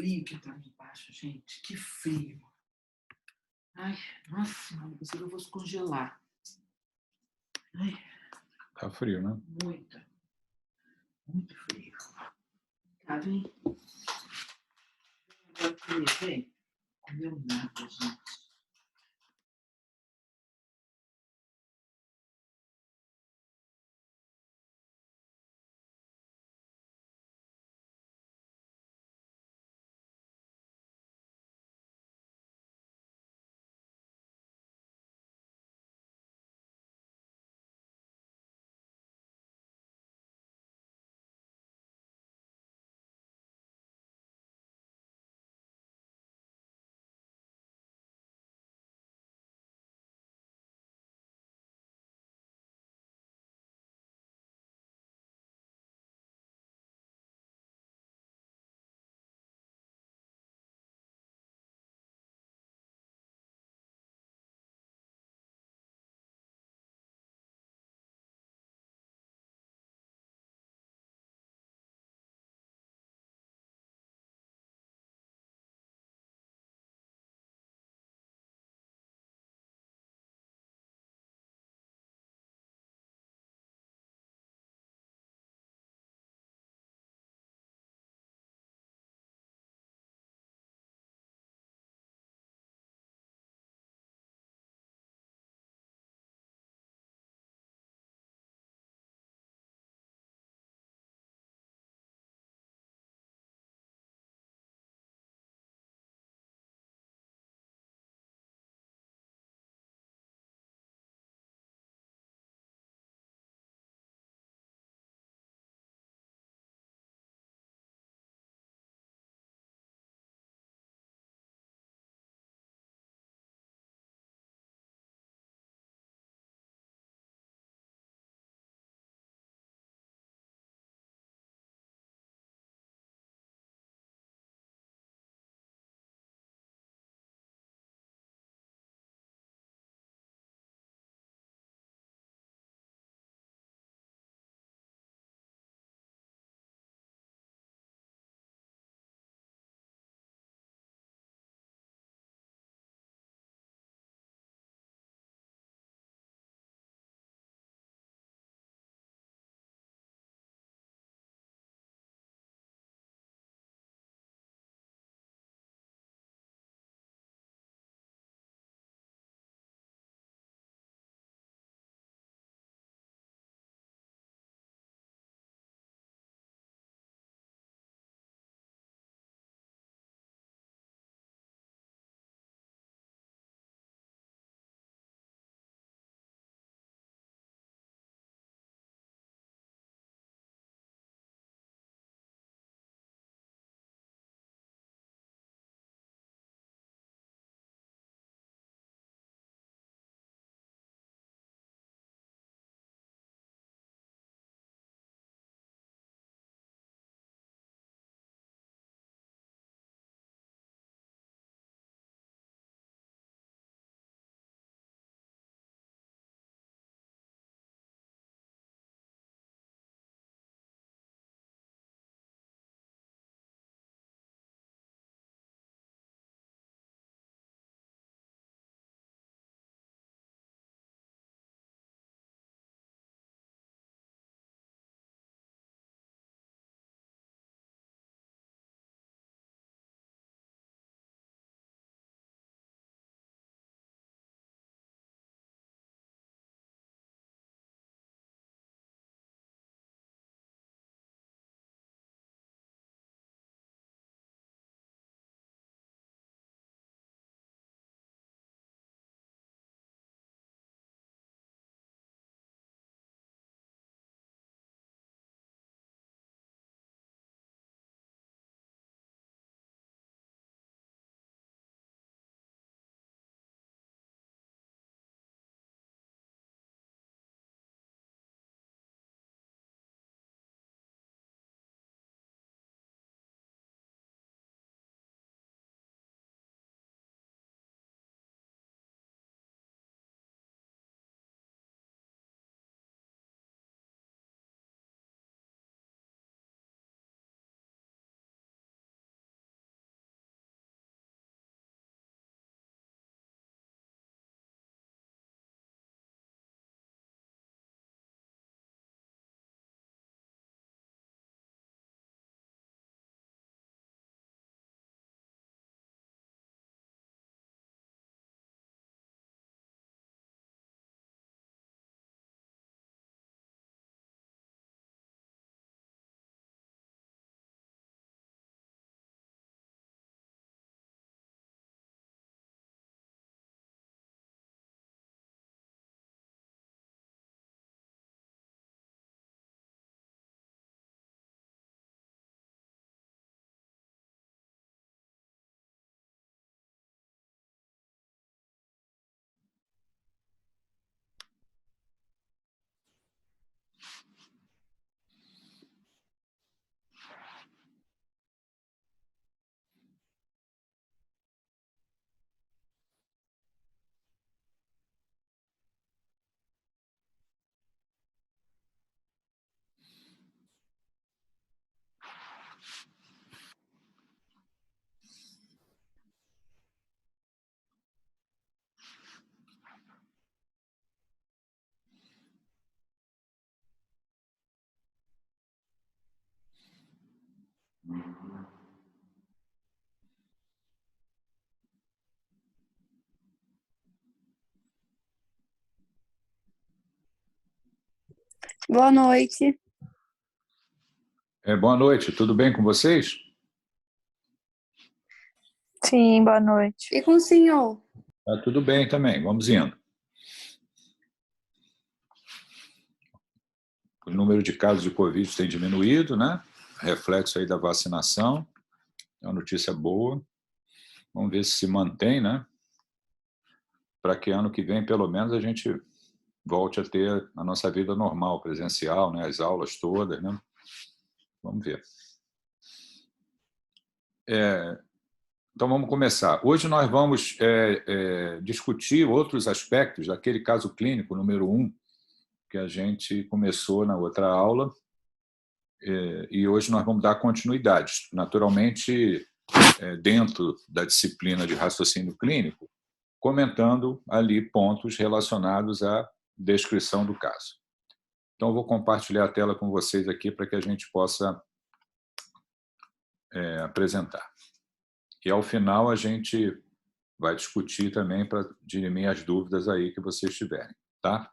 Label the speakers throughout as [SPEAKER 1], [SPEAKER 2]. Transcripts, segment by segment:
[SPEAKER 1] frio que tá lá embaixo, gente, que frio. Ai, nossa senhora, pensei que eu fosse congelar. Ai,
[SPEAKER 2] Tá frio, né?
[SPEAKER 1] muito, muito frio. Tá, vem. Agora comer, vem. Comeu nada, gente.
[SPEAKER 3] Boa noite.
[SPEAKER 2] Boa noite, tudo bem com vocês?
[SPEAKER 4] Sim, boa noite.
[SPEAKER 3] E com o senhor?
[SPEAKER 2] Tá tudo bem também, vamos indo. O número de casos de Covid tem diminuído, né? Reflexo aí da vacinação. É uma notícia boa. Vamos ver se mantém, né? Para que ano que vem, pelo menos, a gente volte a ter a nossa vida normal, presencial, né? As aulas todas, né? Vamos ver. Então, vamos começar. Hoje nós vamos discutir outros aspectos daquele caso clínico número 1, que a gente começou na outra aula, e hoje nós vamos dar continuidade. Naturalmente, dentro da disciplina de raciocínio clínico, comentando ali pontos relacionados à descrição do caso. Então, eu vou compartilhar a tela com vocês aqui para que a gente possa apresentar. E, ao final, a gente vai discutir também para dirimir as dúvidas aí que vocês tiverem, tá?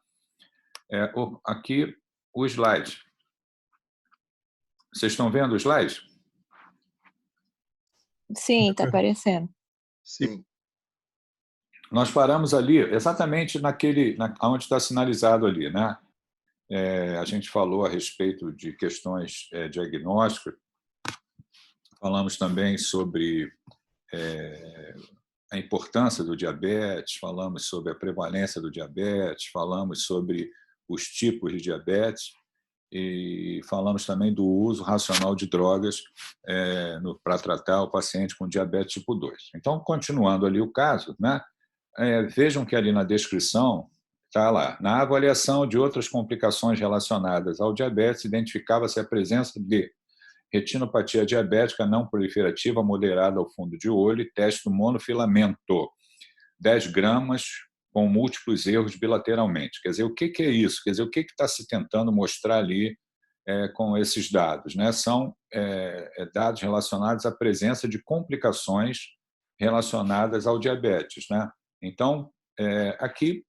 [SPEAKER 2] Aqui, o slide. Vocês estão vendo o slide?
[SPEAKER 4] Sim, está aparecendo.
[SPEAKER 5] Sim.
[SPEAKER 2] Nós paramos ali, exatamente onde está sinalizado ali, né? A gente falou a respeito de questões diagnósticas, falamos também sobre a importância do diabetes, falamos sobre a prevalência do diabetes, falamos sobre os tipos de diabetes e falamos também do uso racional de drogas para tratar o paciente com diabetes tipo 2. Então, continuando ali o caso, né? Vejam que ali na descrição está lá, na avaliação de outras complicações relacionadas ao diabetes, identificava-se a presença de retinopatia diabética não proliferativa moderada ao fundo de olho e teste do monofilamento, 10 gramas com múltiplos erros bilateralmente. Quer dizer, o que é isso? Quer dizer, o que está se tentando mostrar ali com esses dados, né? São dados relacionados à presença de complicações relacionadas ao diabetes, né? Então, aqui,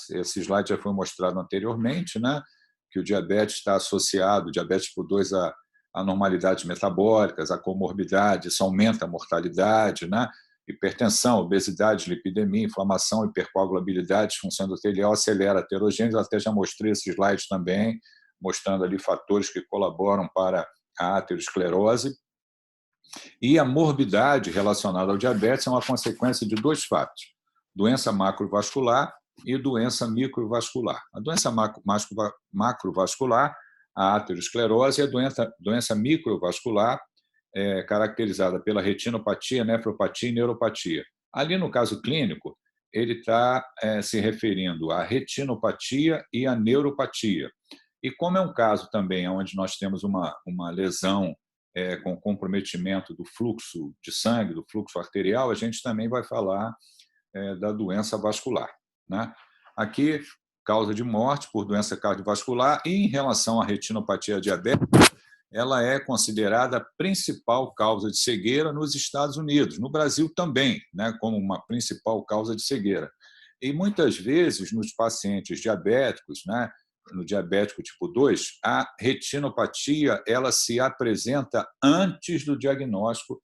[SPEAKER 2] esse slide já foi mostrado anteriormente, né? Que o diabetes está associado, o diabetes tipo 2, a anormalidades metabólicas, a comorbidade, isso aumenta a mortalidade, né? Hipertensão, obesidade, lipidemia, inflamação, hipercoagulabilidade, disfunção endotelial, acelera a aterogênese. Eu até já mostrei esses slides também, mostrando ali fatores que colaboram para a aterosclerose. E a morbidade relacionada ao diabetes é uma consequência de 2 fatos: doença macrovascular e doença microvascular. A doença macrovascular, a aterosclerose, e a doença microvascular, caracterizada pela retinopatia, nefropatia e neuropatia. Ali, no caso clínico, ele está se referindo à retinopatia e à neuropatia. E como é um caso também onde nós temos uma lesão com comprometimento do fluxo de sangue, do fluxo arterial, a gente também vai falar da doença vascular, né? Aqui, causa de morte por doença cardiovascular, e em relação à retinopatia diabética, ela é considerada a principal causa de cegueira nos Estados Unidos, no Brasil também, né, como uma principal causa de cegueira. E muitas vezes, nos pacientes diabéticos, né, no diabético tipo 2, a retinopatia ela se apresenta antes do diagnóstico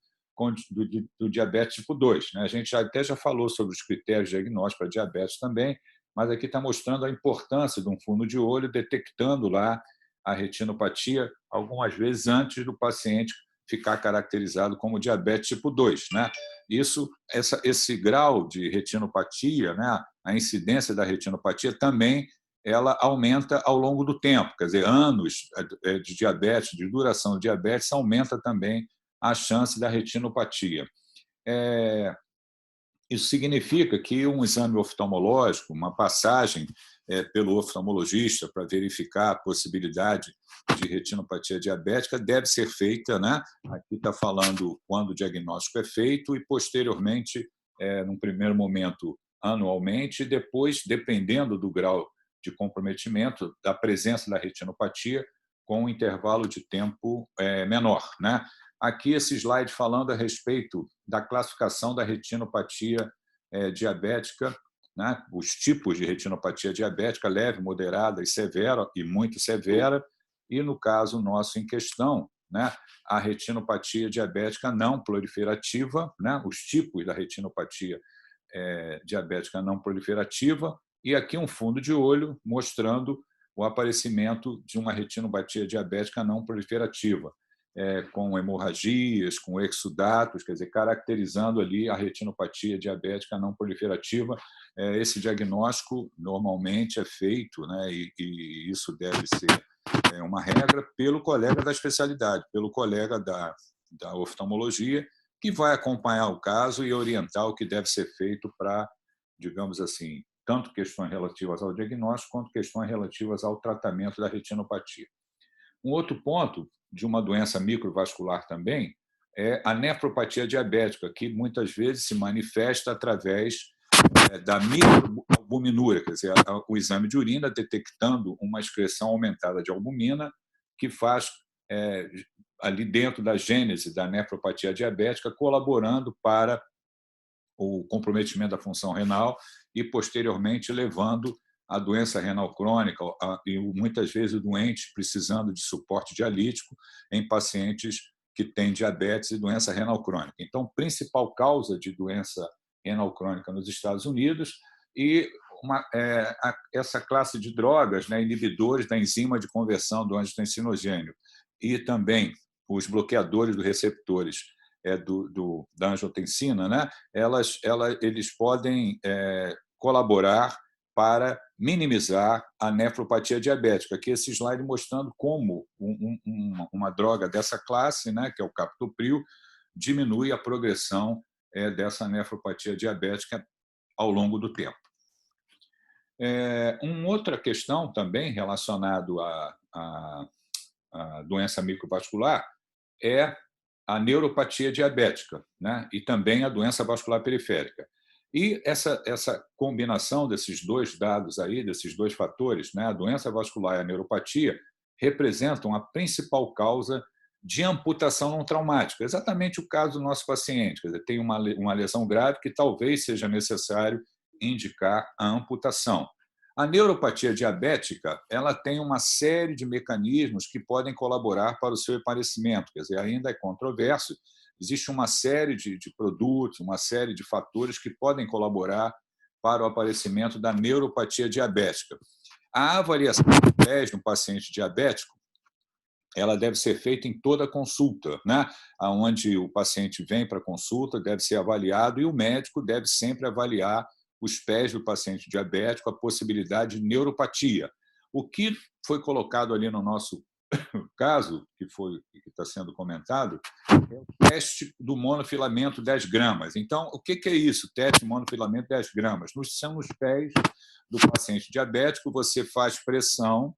[SPEAKER 2] do diabetes tipo 2. Né? A gente até já falou sobre os critérios diagnósticos para diabetes também, mas aqui está mostrando a importância de um fundo de olho, detectando lá a retinopatia, algumas vezes antes do paciente ficar caracterizado como diabetes tipo 2. Né? Esse grau de retinopatia, né, a incidência da retinopatia também ela aumenta ao longo do tempo, quer dizer, anos de diabetes, de duração do diabetes, aumenta também a chance da retinopatia. Isso significa que um exame oftalmológico, uma passagem pelo oftalmologista para verificar a possibilidade de retinopatia diabética deve ser feita, né? Aqui está falando quando o diagnóstico é feito e, posteriormente, num primeiro momento, anualmente, e depois, dependendo do grau de comprometimento, da presença da retinopatia, com um intervalo de tempo menor, né? Aqui esse slide falando a respeito da classificação da retinopatia diabética né, os tipos de retinopatia diabética, leve, moderada e severa, e muito severa, e no caso nosso em questão, né, a retinopatia diabética não proliferativa, né, os tipos da retinopatia diabética não proliferativa, e aqui um fundo de olho mostrando o aparecimento de uma retinopatia diabética não proliferativa, com hemorragias, com exudatos, quer dizer, caracterizando ali a retinopatia diabética não proliferativa. Esse diagnóstico normalmente é feito, né, e isso deve ser uma regra, pelo colega da especialidade, pelo colega da oftalmologia, que vai acompanhar o caso e orientar o que deve ser feito para, digamos assim, tanto questões relativas ao diagnóstico quanto questões relativas ao tratamento da retinopatia. Um outro ponto de uma doença microvascular também é a nefropatia diabética, que muitas vezes se manifesta através da microalbuminúria, quer dizer, o exame de urina detectando uma excreção aumentada de albumina, que faz, ali dentro da gênese da nefropatia diabética, colaborando para o comprometimento da função renal e, posteriormente, levando a doença renal crônica e muitas vezes o doente precisando de suporte dialítico em pacientes que têm diabetes e doença renal crônica. Então, principal causa de doença renal crônica nos Estados Unidos e essa classe de drogas, né, inibidores da enzima de conversão do angiotensinogênio e também os bloqueadores dos receptores da angiotensina, né, eles podem colaborar para minimizar a nefropatia diabética. Aqui esse slide mostrando como uma droga dessa classe, né, que é o captopril, diminui a progressão dessa nefropatia diabética ao longo do tempo. Uma outra questão também relacionada à doença microvascular é a neuropatia diabética, né, e também a doença vascular periférica. E essa combinação desses dois dados aí, desses dois fatores, né, a doença vascular e a neuropatia, representam a principal causa de amputação não traumática. Exatamente o caso do nosso paciente, quer dizer, tem uma lesão grave que talvez seja necessário indicar a amputação. A neuropatia diabética, ela tem uma série de mecanismos que podem colaborar para o seu aparecimento, quer dizer, ainda é controverso, existe uma série de produtos, uma série de fatores que podem colaborar para o aparecimento da neuropatia diabética. A avaliação de pés no paciente diabético, ela deve ser feita em toda a consulta, né? Onde o paciente vem para a consulta, deve ser avaliado e o médico deve sempre avaliar os pés do paciente diabético, a possibilidade de neuropatia. O que foi colocado ali no nosso caso, que está sendo comentado, é o teste do monofilamento 10 gramas. Então, o que é isso? Teste monofilamento 10 gramas. São os pés do paciente diabético, você faz pressão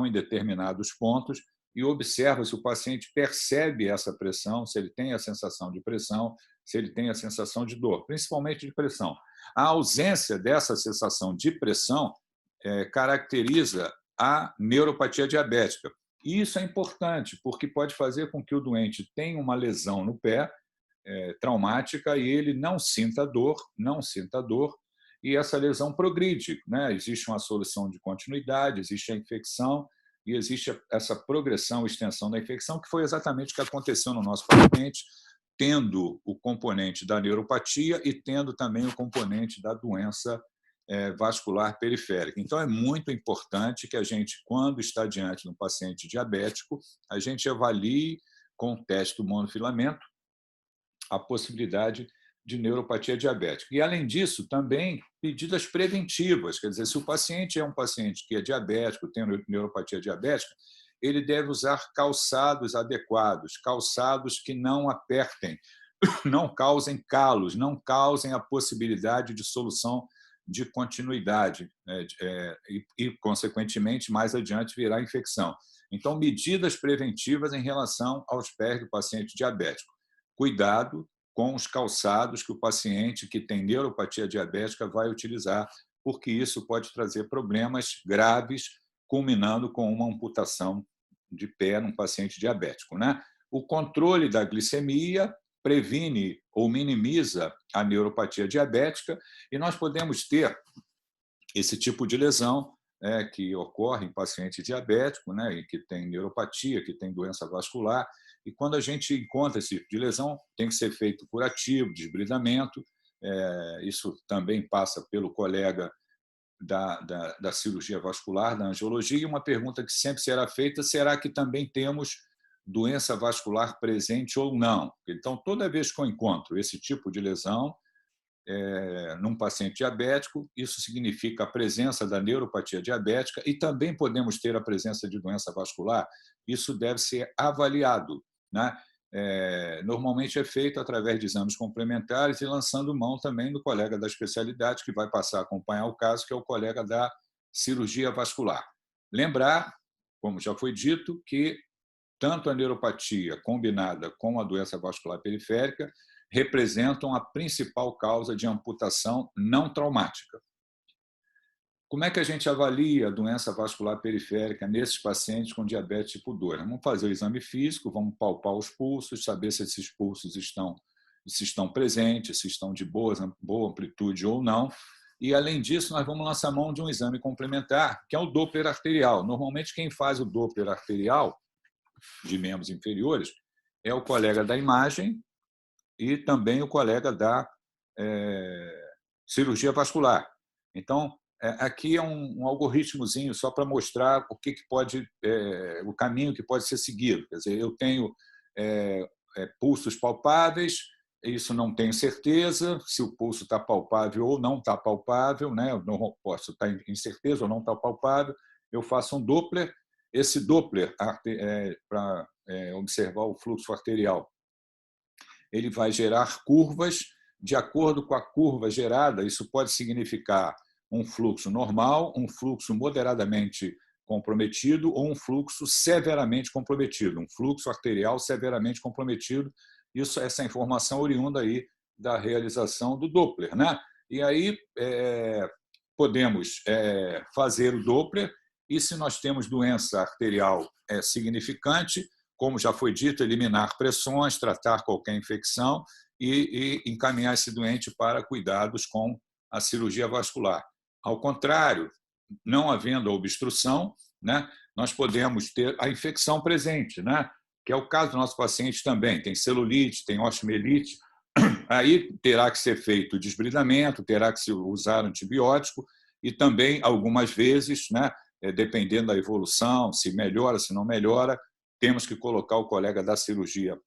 [SPEAKER 2] em determinados pontos e observa se o paciente percebe essa pressão, se ele tem a sensação de pressão, se ele tem a sensação de dor, principalmente de pressão. A ausência dessa sensação de pressão caracteriza a neuropatia diabética. E isso é importante, porque pode fazer com que o doente tenha uma lesão no pé traumática e ele não sinta dor, e essa lesão progride, né? Existe uma solução de continuidade, existe a infecção e existe essa progressão, extensão da infecção, que foi exatamente o que aconteceu no nosso paciente, tendo o componente da neuropatia e tendo também o componente da doença vascular periférica. Então, é muito importante que a gente, quando está diante de um paciente diabético, a gente avalie com o teste do monofilamento a possibilidade de neuropatia diabética. E, além disso, também medidas preventivas, quer dizer, se o paciente é um paciente que é diabético, tem neuropatia diabética, ele deve usar calçados adequados, calçados que não apertem, não causem calos, não causem a possibilidade de solução de continuidade, né, e, consequentemente, mais adiante virá infecção. Então, medidas preventivas em relação aos pés do paciente diabético. Cuidado com os calçados que o paciente que tem neuropatia diabética vai utilizar, porque isso pode trazer problemas graves, culminando com uma amputação de pé num paciente diabético, né? O controle da glicemia previne ou minimiza a neuropatia diabética, e nós podemos ter esse tipo de lesão que ocorre em paciente diabético, né, e que tem neuropatia, que tem doença vascular, e quando a gente encontra esse tipo de lesão, tem que ser feito curativo, desbridamento. Isso também passa pelo colega da cirurgia vascular, da angiologia, e uma pergunta que sempre será feita: será que também temos doença vascular presente ou não? Então, toda vez que eu encontro esse tipo de lesão num paciente diabético, isso significa a presença da neuropatia diabética, e também podemos ter a presença de doença vascular. Isso deve ser avaliado, né? Normalmente é feito através de exames complementares e lançando mão também do colega da especialidade, que vai passar a acompanhar o caso, que é o colega da cirurgia vascular. Lembrar, como já foi dito, que tanto a neuropatia combinada com a doença vascular periférica representam a principal causa de amputação não traumática. Como é que a gente avalia a doença vascular periférica nesses pacientes com diabetes tipo 2? Vamos fazer o exame físico, vamos palpar os pulsos, saber se esses pulsos estão presentes, se estão de boa amplitude ou não. E, além disso, nós vamos lançar mão de um exame complementar, que é o Doppler arterial. Normalmente, quem faz o Doppler arterial de membros inferiores é o colega da imagem e também o colega da cirurgia vascular. Então, aqui é um algoritmozinho só para mostrar o que pode, o caminho que pode ser seguido. Quer dizer, eu tenho pulsos palpáveis, isso não tenho certeza se o pulso está palpável ou não está palpável, né? Eu não posso estar incerteza ou não está palpável. Eu faço um Doppler. Esse Doppler, para observar o fluxo arterial, ele vai gerar curvas. De acordo com a curva gerada, isso pode significar um fluxo normal, um fluxo moderadamente comprometido ou um fluxo severamente comprometido, um fluxo arterial severamente comprometido. Essa informação oriunda aí da realização do Doppler, né? E aí podemos fazer o Doppler, e se nós temos doença arterial significante, como já foi dito, eliminar pressões, tratar qualquer infecção e encaminhar esse doente para cuidados com a cirurgia vascular. Ao contrário, não havendo a obstrução, né, nós podemos ter a infecção presente, né, que é o caso do nosso paciente também. Tem celulite, tem osteomielite, aí terá que ser feito desbridamento, terá que se usar antibiótico, e também, algumas vezes, né, dependendo da evolução, se melhora, se não melhora, temos que colocar o colega da cirurgia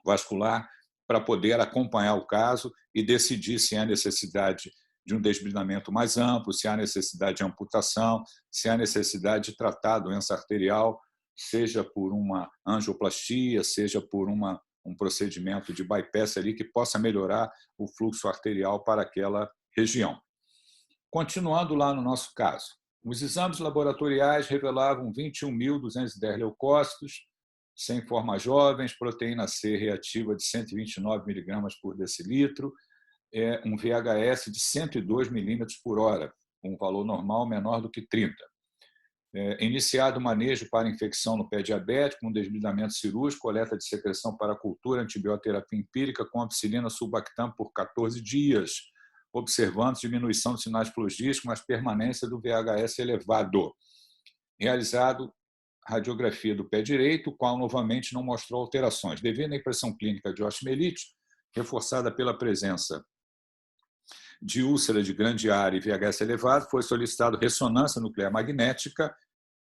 [SPEAKER 2] vascular para poder acompanhar o caso e decidir se há necessidade de um desbridamento mais amplo, se há necessidade de amputação, se há necessidade de tratar a doença arterial, seja por uma angioplastia, seja por um procedimento de bypass ali que possa melhorar o fluxo arterial para aquela região. Continuando lá no nosso caso, os exames laboratoriais revelavam 21.210 leucócitos, 100 formas jovens, proteína C reativa de 129 miligramas por decilitro, um VHS de 102 milímetros por hora, um valor normal menor do que 30. Iniciado o manejo para infecção no pé diabético, um desbridamento cirúrgico, coleta de secreção para cultura, antibioterapia empírica com ampicilina sulbactam por 14 dias, observando diminuição de sinais flogísticos, mas permanência do VHS elevado. Realizado radiografia do pé direito, o qual novamente não mostrou alterações. Devido à impressão clínica de osteomielite, reforçada pela presença de úlcera de grande área e VHS elevado, foi solicitado ressonância nuclear magnética.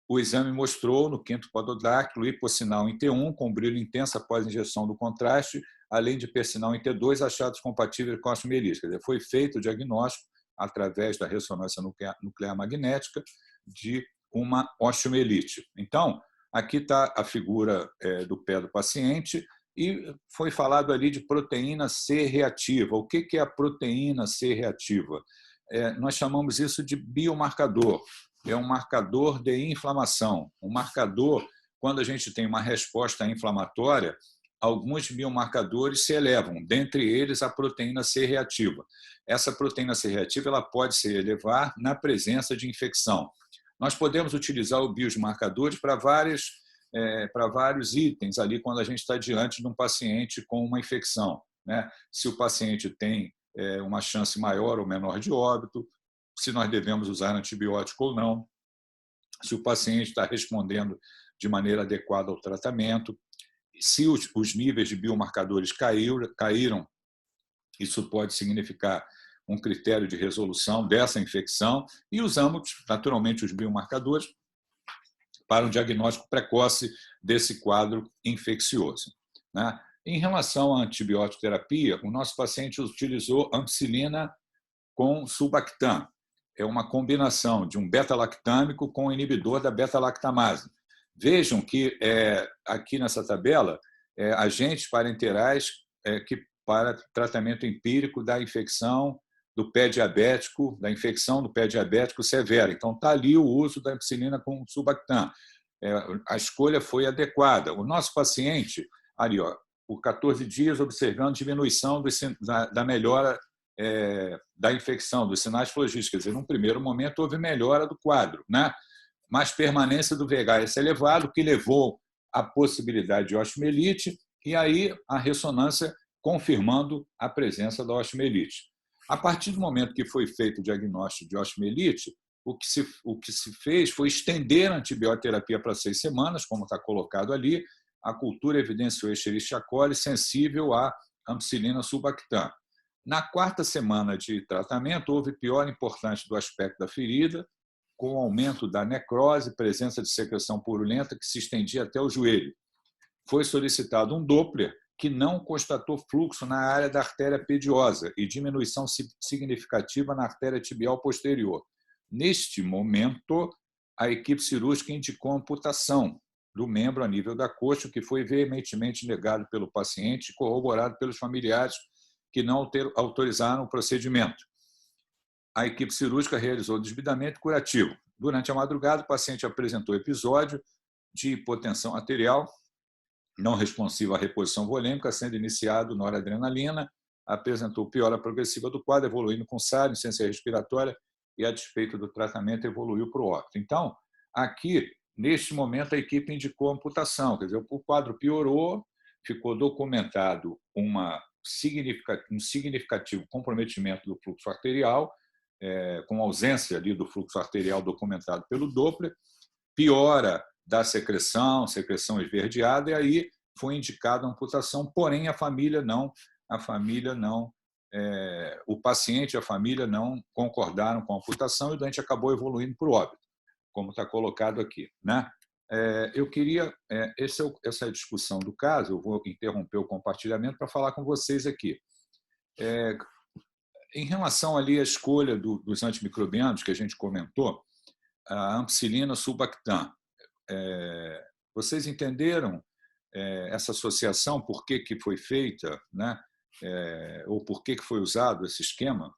[SPEAKER 2] O exame mostrou no quinto pododáctilo hipossinal em T1, com brilho intenso após injeção do contraste, além de hipersinal em T2, achados compatíveis com a osteomielite. Quer dizer, foi feito o diagnóstico, através da ressonância nuclear magnética, de uma osteomielite. Então, aqui está a figura do pé do paciente, e foi falado ali de proteína C reativa. O que é a proteína C reativa? Nós chamamos isso de biomarcador. É um marcador de inflamação. Um marcador, quando a gente tem uma resposta inflamatória, alguns biomarcadores se elevam, dentre eles a proteína C reativa. Essa proteína C reativa ela pode se elevar na presença de infecção. Nós podemos utilizar os biomarcadores para várias para vários itens ali quando a gente está diante de um paciente com uma infecção, né? Se o paciente tem uma chance maior ou menor de óbito, se nós devemos usar antibiótico ou não, se o paciente está respondendo de maneira adequada ao tratamento, se os níveis de biomarcadores caíram, isso pode significar um critério de resolução dessa infecção, e usamos, naturalmente, os biomarcadores para um diagnóstico precoce desse quadro infeccioso, né? Em relação à antibiótico terapia, o nosso paciente utilizou ampicilina com sulbactam. É uma combinação de um beta-lactâmico com inibidor da beta-lactamase. Vejam que aqui nessa tabela, agentes parenterais que para tratamento empírico da infecção do pé diabético, da infecção do pé diabético severa. Então, está ali o uso da ampicilina com sulbactam. A escolha foi adequada. O nosso paciente, ali, por 14 dias, observando diminuição da melhora da infecção, dos sinais flogísticos. Quer dizer, num primeiro momento, houve melhora do quadro, né? Mas permanência do VHS elevado, que levou à possibilidade de osteomielite, e aí a ressonância confirmando a presença da osteomielite. A partir do momento que foi feito o diagnóstico de osteomielite, o que se fez foi estender a antibioterapia para 6 semanas, como está colocado ali. A cultura evidenciou Escherichia coli sensível à ampicilina sulbactam. Na 4ª semana de tratamento, houve piora importante do aspecto da ferida, com aumento da necrose, presença de secreção purulenta que se estendia até o joelho. Foi solicitado um Doppler que não constatou fluxo na área da artéria pediosa e diminuição significativa na artéria tibial posterior. Neste momento, a equipe cirúrgica indicou amputação do membro a nível da coxa, o que foi veementemente negado pelo paciente e corroborado pelos familiares que não autorizaram o procedimento. A equipe cirúrgica realizou o desbridamento curativo. Durante a madrugada, o paciente apresentou episódio de hipotensão arterial não responsiva à reposição volêmica, sendo iniciado noradrenalina, apresentou piora progressiva do quadro, evoluindo com SARI, insuficiência respiratória, e, a despeito do tratamento, evoluiu para o óbito. Então, aqui, neste momento, a equipe indicou amputação, quer dizer, o quadro piorou, ficou documentado um significativo comprometimento do fluxo arterial, com ausência ali do fluxo arterial documentado pelo Doppler, piora da secreção esverdeada, e aí foi indicada a amputação, porém a família não, o paciente e a família não concordaram com a amputação e o doente acabou evoluindo para o óbito, como está colocado aqui, né? Eu queria, essa discussão do caso, eu vou interromper o compartilhamento para falar com vocês aqui. Em relação ali à escolha dos antimicrobianos que a gente comentou, a ampicilina sulbactam, vocês entenderam essa associação, por que foi feita, né? Ou por que foi usado esse esquema?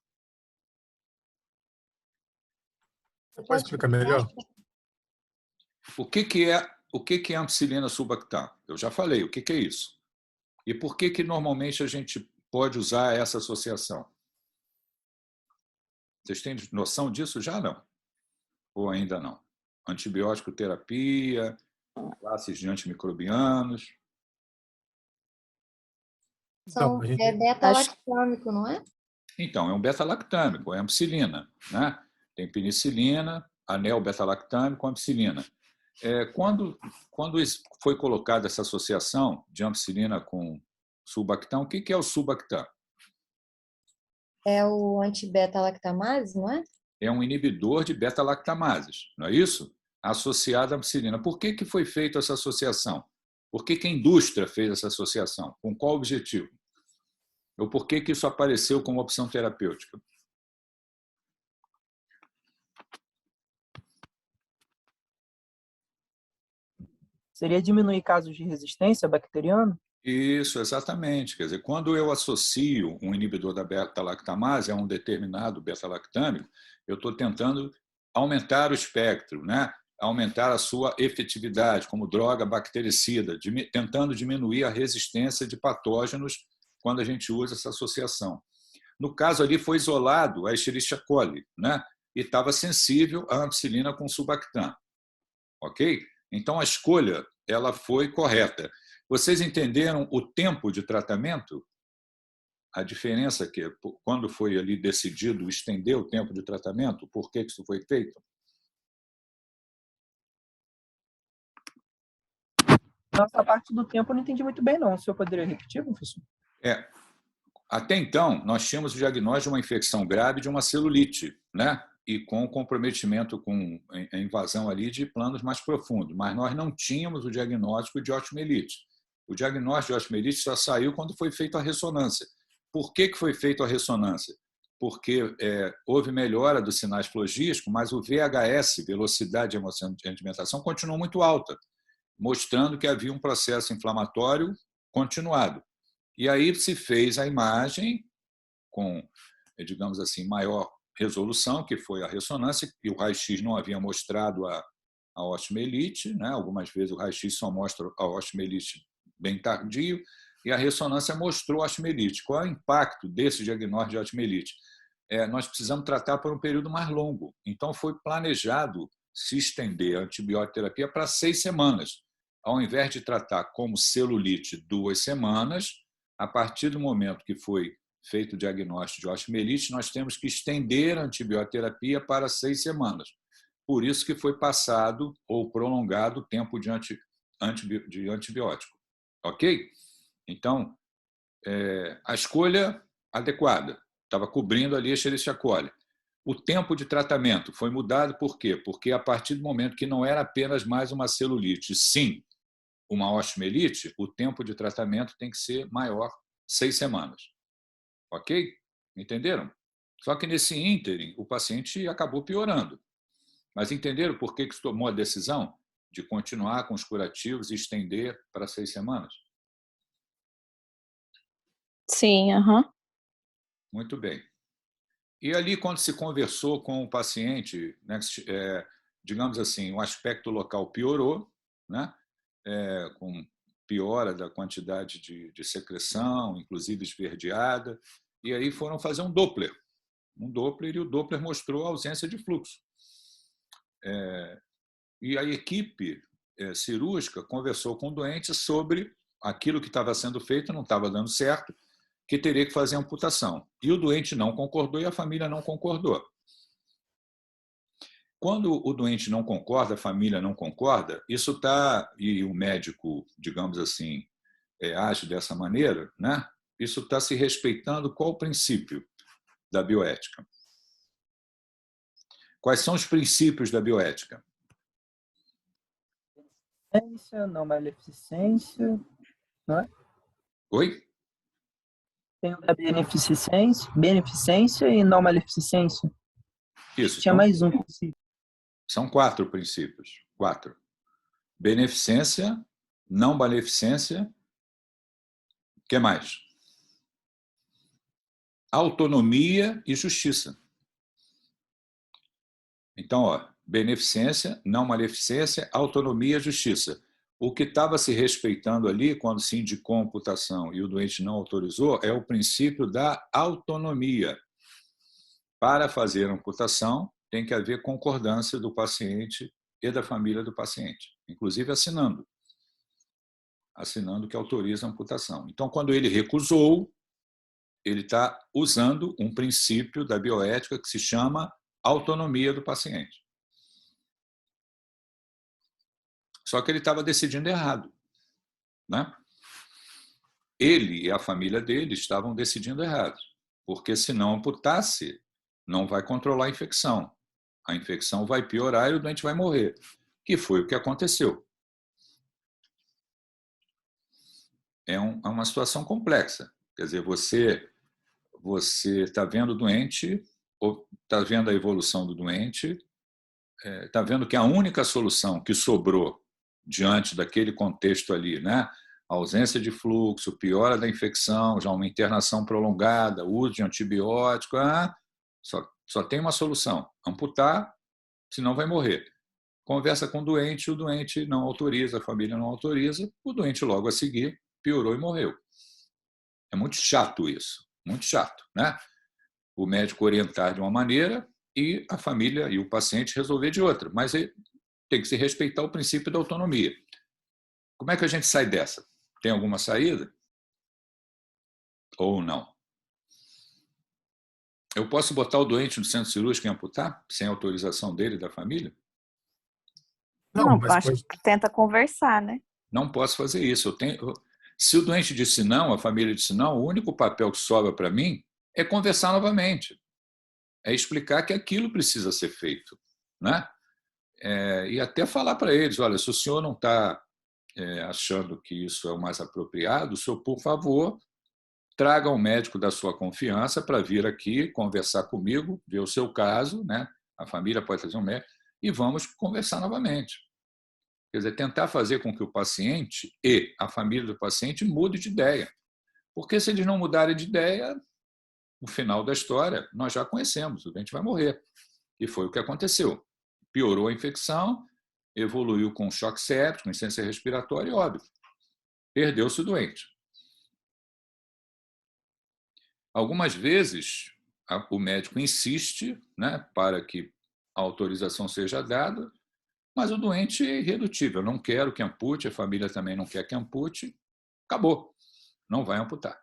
[SPEAKER 3] Você pode explicar melhor?
[SPEAKER 2] O que é ampicilina sulbactam? Eu já falei, o que é isso? E por que normalmente a gente pode usar essa associação? Vocês têm noção disso já, não? Ou ainda não? Antibiótico terapia, classes de antimicrobianos.
[SPEAKER 3] Então,
[SPEAKER 5] É beta-lactâmico, não é?
[SPEAKER 2] Então, é um beta-lactâmico, é ampicilina, né? Tem penicilina, anel beta-lactâmico, ampicilina. Quando foi colocada essa associação de ampicilina com sulbactam, o que é o sulbactam?
[SPEAKER 5] É o anti-beta-lactamase, não é?
[SPEAKER 2] É um inibidor de beta-lactamases, não é isso? Associado à ampicilina. Por que foi feita essa associação? Por que a indústria fez essa associação? Com qual objetivo? Ou por que isso apareceu como opção terapêutica?
[SPEAKER 6] Seria diminuir casos de resistência bacteriana?
[SPEAKER 2] Isso, exatamente. Quer dizer, quando eu associo um inibidor da beta-lactamase a um determinado beta-lactâmico, eu estou tentando aumentar o espectro, né? Aumentar a sua efetividade como droga bactericida, tentando diminuir a resistência de patógenos quando a gente usa essa associação. No caso ali foi isolado a Escherichia coli, né? E estava sensível à ampicilina com sulbactam. Ok? Então, a escolha ela foi correta. Vocês entenderam o tempo de tratamento? A diferença que, quando foi ali decidido estender o tempo de tratamento, por que isso foi feito?
[SPEAKER 6] Nossa parte do tempo eu não entendi muito bem, não. O senhor poderia repetir, professor?
[SPEAKER 2] Até então, nós tínhamos o diagnóstico de uma infecção grave de uma celulite, né? E com comprometimento com a invasão ali de planos mais profundos, mas nós não tínhamos o diagnóstico de osteomielite. O diagnóstico de osteomielite só saiu quando foi feita a ressonância. Por que foi feita a ressonância? Porque houve melhora dos sinais flogísticos, mas o VHS, velocidade de movimentação, continuou muito alta, mostrando que havia um processo inflamatório continuado. E aí se fez a imagem com, digamos assim, maior resolução, que foi a ressonância, e o raio-x não havia mostrado a osteomielite, né? Algumas vezes o raio-x só mostra a osteomielite bem tardio, e a ressonância mostrou a osteomielite. Qual é o impacto desse diagnóstico de osteomielite? Nós precisamos tratar por um período mais longo. Então, foi planejado se estender a antibioterapia para 6 semanas. Ao invés de tratar como celulite 2 semanas, a partir do momento que foi feito o diagnóstico de osteomielite, nós temos que estender a antibioterapia para 6 semanas. Por isso que foi passado ou prolongado o tempo de antibiótico. Ok? Então, a escolha adequada estava cobrindo ali a Escherichia coli. O tempo de tratamento foi mudado por quê? Porque a partir do momento que não era apenas mais uma celulite, sim uma osteomielite, o tempo de tratamento tem que ser maior, 6 semanas. Ok? Entenderam? Só que nesse ínterim, o paciente acabou piorando. Mas entenderam por que se tomou a decisão de continuar com os curativos e estender para 6 semanas?
[SPEAKER 4] Sim, aham.
[SPEAKER 2] Muito bem. E ali, quando se conversou com o paciente, né, digamos assim, o aspecto local piorou, né, com piora da quantidade de secreção, inclusive esverdeada, e aí foram fazer um Doppler, e o Doppler mostrou a ausência de fluxo. E a equipe cirúrgica conversou com o doente sobre aquilo que estava sendo feito, não estava dando certo, que teria que fazer amputação. E o doente não concordou e a família não concordou. Quando o doente não concorda, a família não concorda, isso está, e o médico, digamos assim, age dessa maneira, né? Isso está se respeitando qual o princípio da bioética? Quais são os princípios da bioética?
[SPEAKER 6] Não maleficência, não é?
[SPEAKER 2] Oi?
[SPEAKER 6] Tem o da beneficência e não maleficência.
[SPEAKER 2] Isso.
[SPEAKER 6] Tinha mais um princípio.
[SPEAKER 2] São 4 princípios. 4. Beneficência, não maleficência. O que mais? Autonomia e justiça. Então, beneficência, não maleficência, autonomia e justiça. O que estava se respeitando ali, quando se indicou a amputação e o doente não autorizou, é o princípio da autonomia. Para fazer a amputação, tem que haver concordância do paciente e da família do paciente, inclusive assinando que autoriza a amputação. Então, quando ele recusou, ele está usando um princípio da bioética que se chama autonomia do paciente. Só que ele estava decidindo errado, né? Ele e a família dele estavam decidindo errado, porque se não amputasse, não vai controlar a infecção. A infecção vai piorar e o doente vai morrer, que foi o que aconteceu. É uma situação complexa. Quer dizer, você está vendo o doente, ou está vendo a evolução do doente, está vendo que a única solução que sobrou diante daquele contexto ali, né? A ausência de fluxo, piora da infecção, já uma internação prolongada, uso de antibiótico, só tem uma solução: amputar, senão vai morrer. Conversa com o doente não autoriza, a família não autoriza, o doente logo a seguir piorou e morreu. É muito chato isso, muito chato, né? O médico orientar de uma maneira e a família e o paciente resolver de outra. Mas tem que se respeitar o princípio da autonomia. Como é que a gente sai dessa? Tem alguma saída? Ou não? Eu posso botar o doente no centro cirúrgico e amputar, sem autorização dele e da família?
[SPEAKER 3] Não,
[SPEAKER 4] Não,
[SPEAKER 3] mas
[SPEAKER 4] acho
[SPEAKER 3] pode...
[SPEAKER 4] que tenta conversar, né?
[SPEAKER 2] Não posso fazer isso. Se o doente disse não, a família disse não, o único papel que sobra para mim é conversar novamente. É explicar que aquilo precisa ser feito. Né? E até falar para eles, olha, se o senhor não está achando que isso é o mais apropriado, o senhor, por favor, traga um médico da sua confiança para vir aqui conversar comigo, ver o seu caso, né? A família pode fazer um médico, e vamos conversar novamente. Quer dizer, tentar fazer com que o paciente e a família do paciente mudem de ideia. Porque se eles não mudarem de ideia, o final da história nós já conhecemos, o doente vai morrer. E foi o que aconteceu. Piorou a infecção, evoluiu com choque séptico, insuficiência respiratória e óbito. Perdeu-se o doente. Algumas vezes, o médico insiste, né, para que a autorização seja dada, mas o doente é irredutível. Eu não quero que ampute, a família também não quer que ampute. Acabou. Não vai amputar.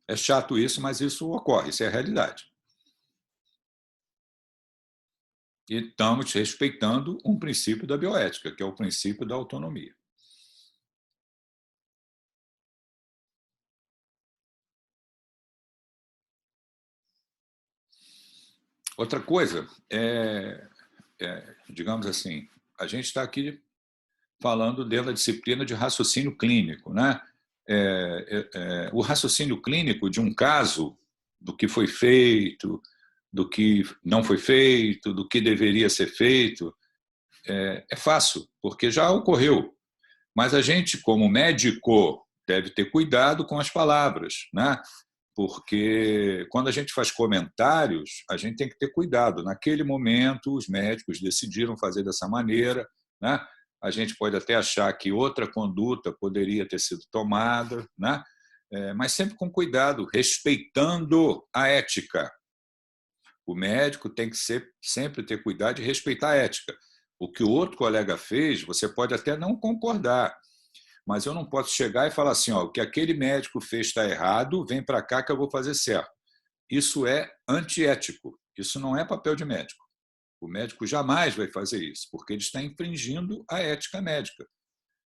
[SPEAKER 2] É chato isso, mas isso ocorre, isso é a realidade. E estamos respeitando um princípio da bioética, que é o princípio da autonomia. Outra coisa digamos assim, a gente está aqui falando dentro da disciplina de raciocínio clínico, né? O raciocínio clínico de um caso, do que foi feito, do que não foi feito, do que deveria ser feito, é fácil, porque já ocorreu. Mas a gente, como médico, deve ter cuidado com as palavras, né? Porque quando a gente faz comentários, a gente tem que ter cuidado. Naquele momento, os médicos decidiram fazer dessa maneira, né? A gente pode até achar que outra conduta poderia ter sido tomada, né? Mas sempre com cuidado, respeitando a ética. O médico tem que sempre ter cuidado de respeitar a ética. O que o outro colega fez, você pode até não concordar, mas eu não posso chegar e falar assim, ó, o que aquele médico fez está errado, vem para cá que eu vou fazer certo. Isso é antiético, isso não é papel de médico. O médico jamais vai fazer isso, porque ele está infringindo a ética médica.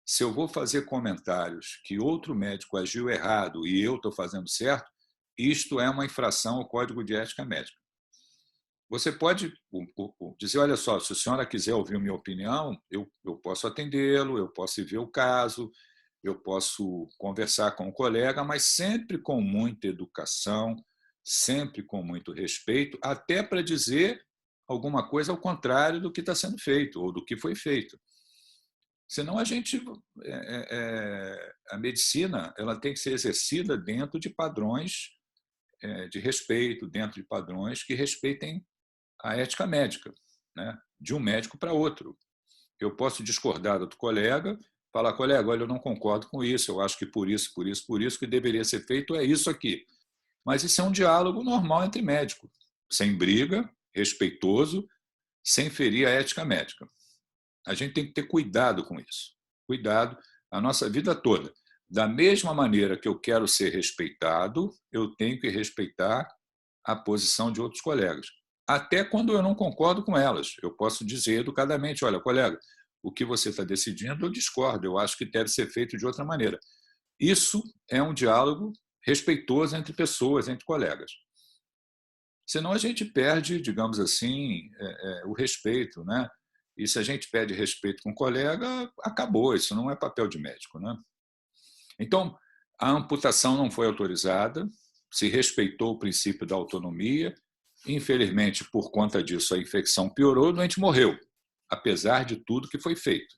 [SPEAKER 2] Se eu vou fazer comentários que outro médico agiu errado e eu estou fazendo certo, isto é uma infração ao Código de Ética Médica. Você pode dizer, olha só, se a senhora quiser ouvir minha opinião, eu posso atendê-lo, eu posso ver o caso, eu posso conversar com o colega, mas sempre com muita educação, sempre com muito respeito, até para dizer alguma coisa ao contrário do que está sendo feito ou do que foi feito. Senão a medicina ela tem que ser exercida dentro de padrões de respeito, dentro de padrões que respeitem a ética médica, né? De um médico para outro. Eu posso discordar do colega, falar, colega, olha, eu não concordo com isso, eu acho que por isso, que deveria ser feito é isso aqui. Mas isso é um diálogo normal entre médicos, sem briga, respeitoso, sem ferir a ética médica. A gente tem que ter cuidado com isso. Cuidado a nossa vida toda. Da mesma maneira que eu quero ser respeitado, eu tenho que respeitar a posição de outros colegas. Até quando eu não concordo com elas. Eu posso dizer educadamente, olha, colega, o que você está decidindo, eu discordo, eu acho que deve ser feito de outra maneira. Isso é um diálogo respeitoso entre pessoas, entre colegas. Senão a gente perde, digamos assim, o respeito, né? E se a gente perde respeito com o colega, acabou, isso não é papel de médico, né? Então, a amputação não foi autorizada, se respeitou o princípio da autonomia. Infelizmente, por conta disso, a infecção piorou, o doente morreu, apesar de tudo que foi feito.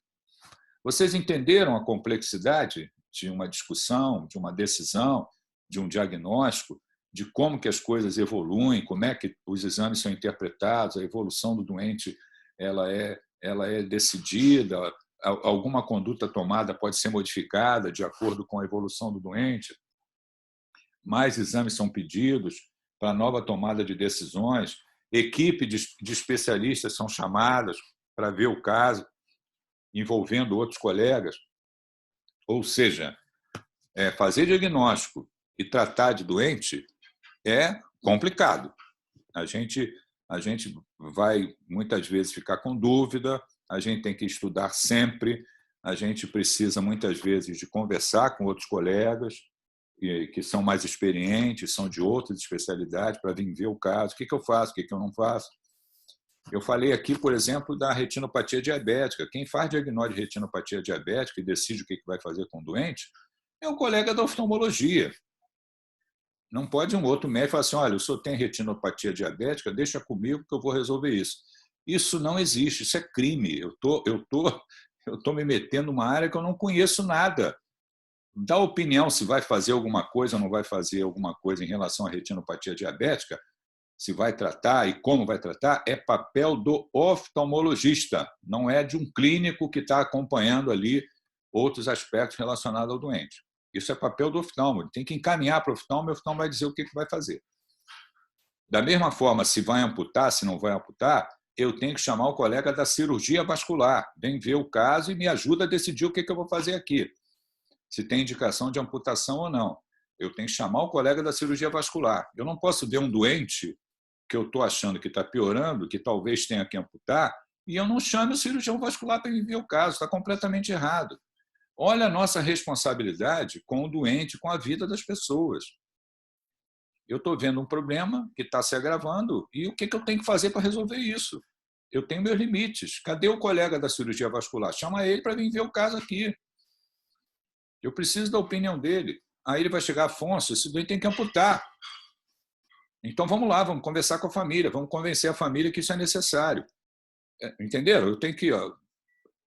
[SPEAKER 2] Vocês entenderam a complexidade de uma discussão, de uma decisão, de um diagnóstico, de como que as coisas evoluem, como é que os exames são interpretados, a evolução do doente ela é decidida, alguma conduta tomada pode ser modificada de acordo com a evolução do doente, mais exames são pedidos para nova tomada de decisões, equipe de especialistas são chamadas para ver o caso, envolvendo outros colegas. Ou seja, fazer diagnóstico e tratar de doente é complicado. A gente vai, muitas vezes, ficar com dúvida, a gente tem que estudar sempre, a gente precisa, muitas vezes, de conversar com outros colegas que são mais experientes, são de outras especialidades, para vir ver o caso, o que eu faço, o que eu não faço. Eu falei aqui, por exemplo, da retinopatia diabética. Quem faz diagnóstico de retinopatia diabética e decide o que vai fazer com o doente é o colega da oftalmologia. Não pode um outro médico falar assim, olha, o senhor tem retinopatia diabética, deixa comigo que eu vou resolver isso. Isso não existe, isso é crime. Eu tô me metendo numa área que eu não conheço nada. Dar opinião se vai fazer alguma coisa ou não vai fazer alguma coisa em relação à retinopatia diabética, se vai tratar e como vai tratar, é papel do oftalmologista, não é de um clínico que está acompanhando ali outros aspectos relacionados ao doente. Isso é papel do oftalmo, ele tem que encaminhar para o oftalmo e o oftalmo vai dizer o que vai fazer. Da mesma forma, se vai amputar, se não vai amputar, eu tenho que chamar o colega da cirurgia vascular, vem ver o caso e me ajuda a decidir o que eu vou fazer aqui, se tem indicação de amputação ou não. Eu tenho que chamar o colega da cirurgia vascular. Eu não posso ver um doente que eu estou achando que está piorando, que talvez tenha que amputar, e eu não chamo o cirurgião vascular para me ver o caso, está completamente errado. Olha a nossa responsabilidade com o doente, com a vida das pessoas. Eu estou vendo um problema que está se agravando e o que eu tenho que fazer para resolver isso? Eu tenho meus limites. Cadê o colega da cirurgia vascular? Chama ele para vir ver o caso aqui. Eu preciso da opinião dele. Aí ele vai chegar, Afonso, esse doente tem que amputar. Então vamos lá, vamos conversar com a família, vamos convencer a família que isso é necessário. Entenderam? Eu tenho que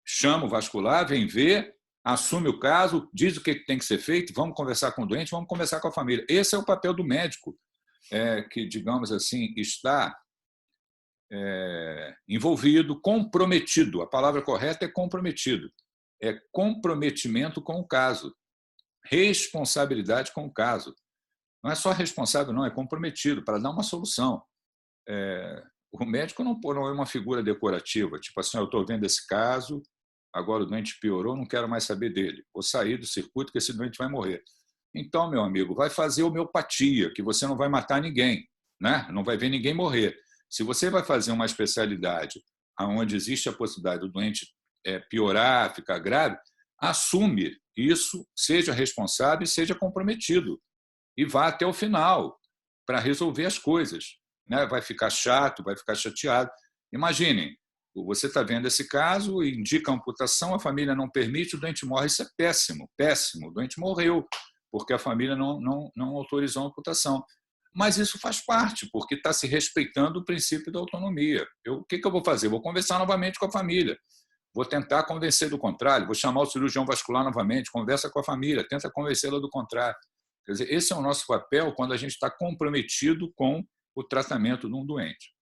[SPEAKER 2] chamo o vascular, vem ver, assume o caso, diz o que tem que ser feito, vamos conversar com o doente, vamos conversar com a família. Esse é o papel do médico, que, digamos assim, está envolvido, comprometido. A palavra correta é comprometido. É comprometimento com o caso, responsabilidade com o caso. Não é só responsável, não, é comprometido para dar uma solução. O médico não é uma figura decorativa, tipo assim, eu estou vendo esse caso, agora o doente piorou, não quero mais saber dele. Vou sair do circuito que esse doente vai morrer. Então, meu amigo, vai fazer homeopatia, que você não vai matar ninguém, né? Não vai ver ninguém morrer. Se você vai fazer uma especialidade onde existe a possibilidade do doente piorar, ficar grave, assume isso, seja responsável e seja comprometido. E vá até o final para resolver as coisas. Né? Vai ficar chato, vai ficar chateado. Imaginem, você está vendo esse caso, indica amputação, a família não permite, o doente morre. Isso é péssimo, péssimo. O doente morreu porque a família não autorizou a amputação. Mas isso faz parte, porque está se respeitando o princípio da autonomia. O que eu vou fazer? Vou conversar novamente com a família. Vou tentar convencer do contrário, vou chamar o cirurgião vascular novamente, conversa com a família, tenta convencê-la do contrário. Quer dizer, esse é o nosso papel quando a gente está comprometido com o tratamento de um doente.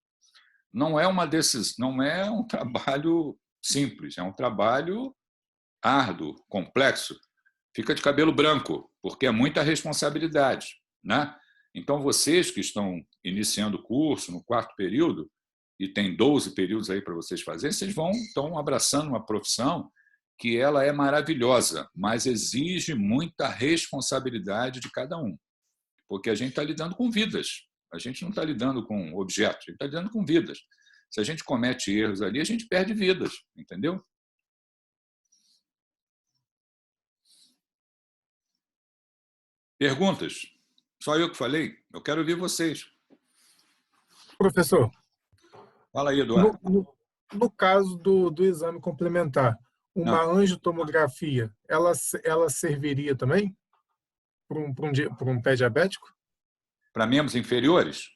[SPEAKER 2] Não é uma decisão, não é um trabalho simples, é um trabalho árduo, complexo. Fica de cabelo branco, porque é muita responsabilidade, né? Então, vocês que estão iniciando o curso no 4º período, e tem 12 períodos aí para vocês fazerem, vocês estão abraçando uma profissão que ela é maravilhosa, mas exige muita responsabilidade de cada um, porque a gente está lidando com vidas, a gente não está lidando com objetos, a gente está lidando com vidas. Se a gente comete erros ali, a gente perde vidas, entendeu? Perguntas? Só eu que falei? Eu quero ouvir vocês.
[SPEAKER 3] Professor,
[SPEAKER 2] Fala aí, Eduardo.
[SPEAKER 3] no caso do exame complementar, uma angiotomografia, ela serviria também para um pé diabético?
[SPEAKER 2] Para membros inferiores?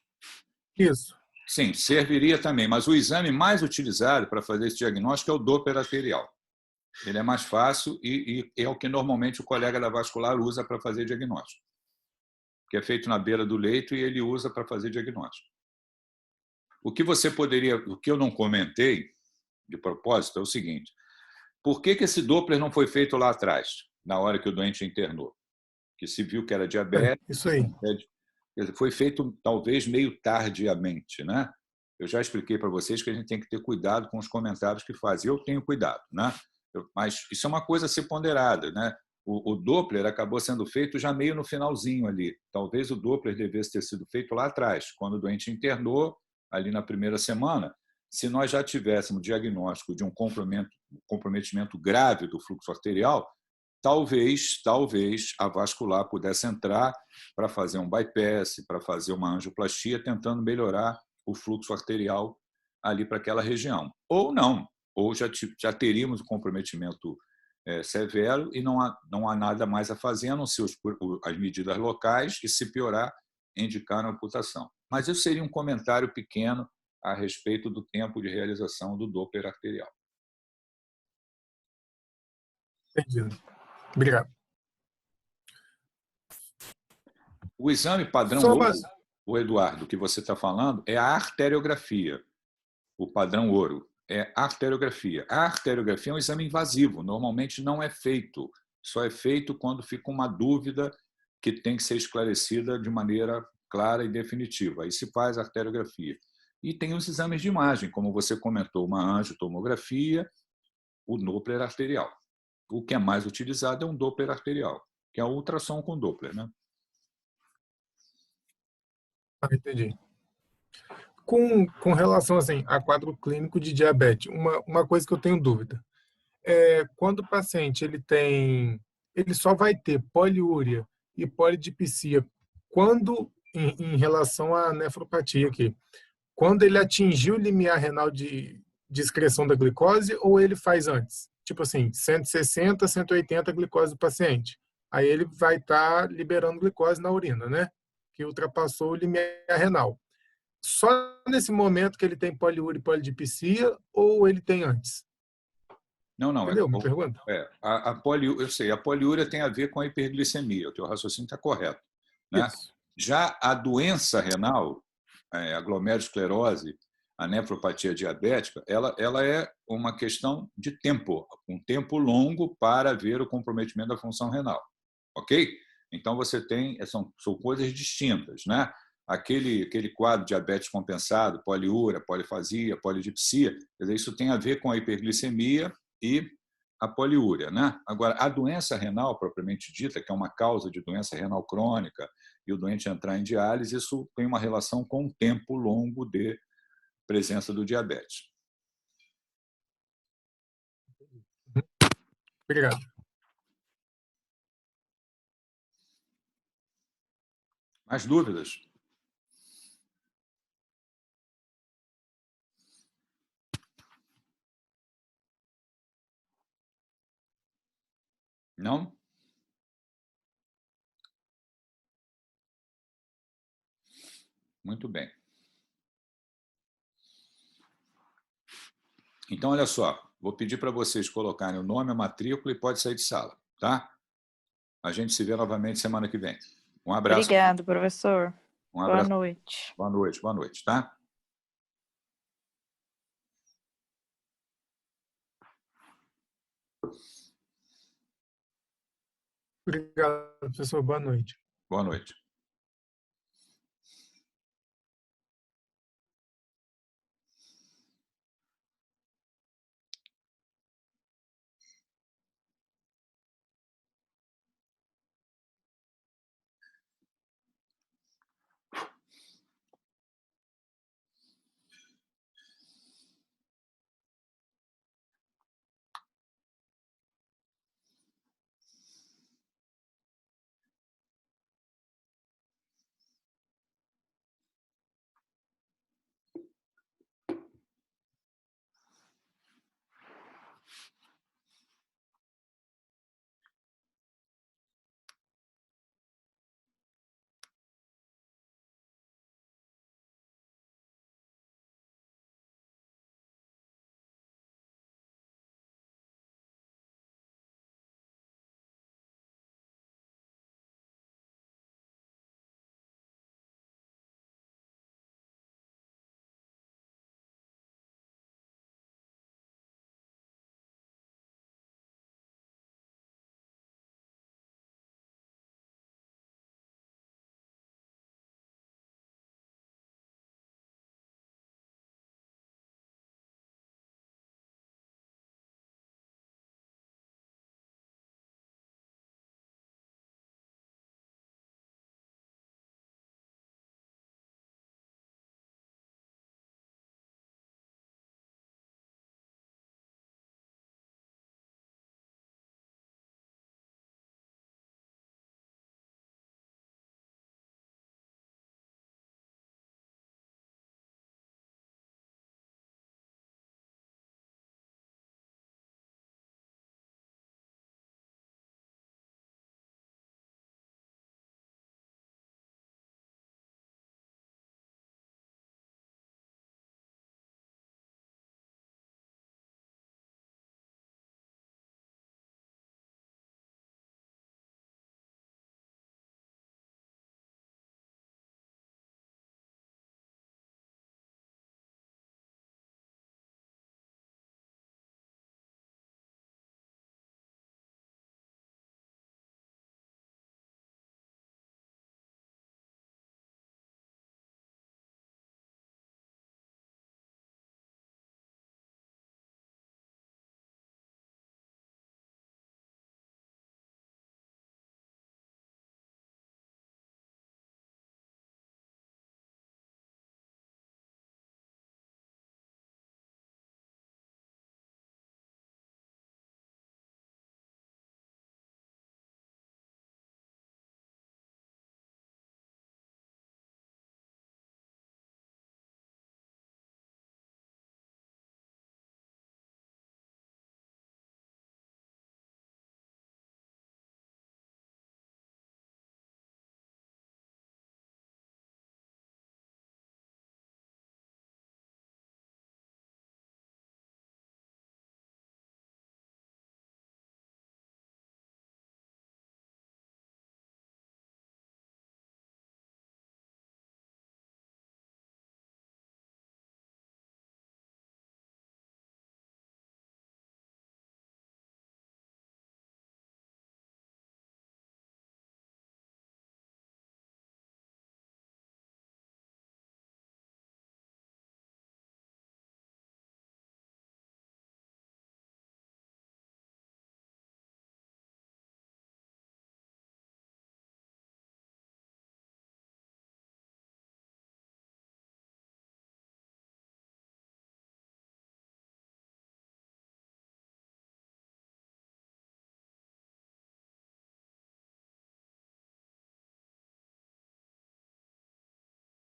[SPEAKER 3] Isso.
[SPEAKER 2] Sim, serviria também, mas o exame mais utilizado para fazer esse diagnóstico é o Doppler arterial. Ele é mais fácil e é o que normalmente o colega da vascular usa para fazer diagnóstico, que é feito na beira do leito e ele usa para fazer diagnóstico. O que eu não comentei de propósito é o seguinte: por que esse Doppler não foi feito lá atrás, na hora que o doente internou? Que se viu que era diabético.
[SPEAKER 3] Isso aí.
[SPEAKER 2] Foi feito talvez meio tardiamente, né? eu já expliquei para vocês que a gente tem que ter cuidado com os comentários que fazem. Eu tenho cuidado, né? Mas isso é uma coisa a ser ponderada, né? O Doppler acabou sendo feito já meio no finalzinho ali. Talvez o Doppler devesse ter sido feito lá atrás, quando o doente internou, ali na primeira semana. Se nós já tivéssemos diagnóstico de um comprometimento grave do fluxo arterial, talvez a vascular pudesse entrar para fazer um bypass, para fazer uma angioplastia, tentando melhorar o fluxo arterial ali para aquela região. Ou não, ou já teríamos um comprometimento severo e não há nada mais a fazer, a não ser as medidas locais e, se piorar, indicar a amputação. Mas isso seria um comentário pequeno a respeito do tempo de realização do Doppler arterial.
[SPEAKER 3] Entendido. Obrigado.
[SPEAKER 2] O exame padrão
[SPEAKER 3] Só
[SPEAKER 2] ouro,
[SPEAKER 3] uma...
[SPEAKER 2] o Eduardo, que você está falando, é a arteriografia. O padrão ouro é a arteriografia. A arteriografia é um exame invasivo, normalmente não é feito. Só é feito quando fica uma dúvida que tem que ser esclarecida de maneira clara e definitiva. Aí se faz a arteriografia. E tem os exames de imagem, como você comentou, uma angiotomografia, o Doppler arterial. O que é mais utilizado é um Doppler arterial, que é o ultrassom com Doppler, né?
[SPEAKER 3] Entendi. Com relação assim, a quadro clínico de diabetes, uma coisa que eu tenho dúvida é quando o paciente ele só vai ter poliúria e polidipsia quando em relação à nefropatia aqui, quando ele atingiu o limiar renal de excreção da glicose ou ele faz antes? Tipo assim, 160, 180 glicose do paciente. Aí ele vai estar liberando glicose na urina, né? Que ultrapassou o limiar renal. Só nesse momento que ele tem poliúria e polidipsia ou ele tem antes?
[SPEAKER 2] Não,
[SPEAKER 3] Entendeu? Me pergunta.
[SPEAKER 2] eu sei, a poliúria tem a ver com a hiperglicemia, o teu raciocínio está correto, né?
[SPEAKER 3] Isso.
[SPEAKER 2] Já a doença renal, a glomerulosclerose, a nefropatia diabética, ela é uma questão de tempo, um tempo longo para ver o comprometimento da função renal, ok? Então você tem, são coisas distintas, né? Aquele quadro de diabetes compensado, poliúria, polifasia, polidipsia, quer dizer, isso tem a ver com a hiperglicemia e a poliúria, né? Agora, a doença renal propriamente dita, que é uma causa de doença renal crônica, e o doente entrar em diálise, isso tem uma relação com um tempo longo de presença do diabetes.
[SPEAKER 3] Obrigado.
[SPEAKER 2] Mais dúvidas? Não? Muito bem. Então, olha só, vou pedir para vocês colocarem o nome, a matrícula e pode sair de sala, tá? A gente se vê novamente semana que vem. Um abraço.
[SPEAKER 4] Obrigado, professor.
[SPEAKER 2] Um abraço.
[SPEAKER 4] Boa noite.
[SPEAKER 2] Boa noite, tá?
[SPEAKER 3] Obrigado, professor. Boa noite.
[SPEAKER 2] Boa noite.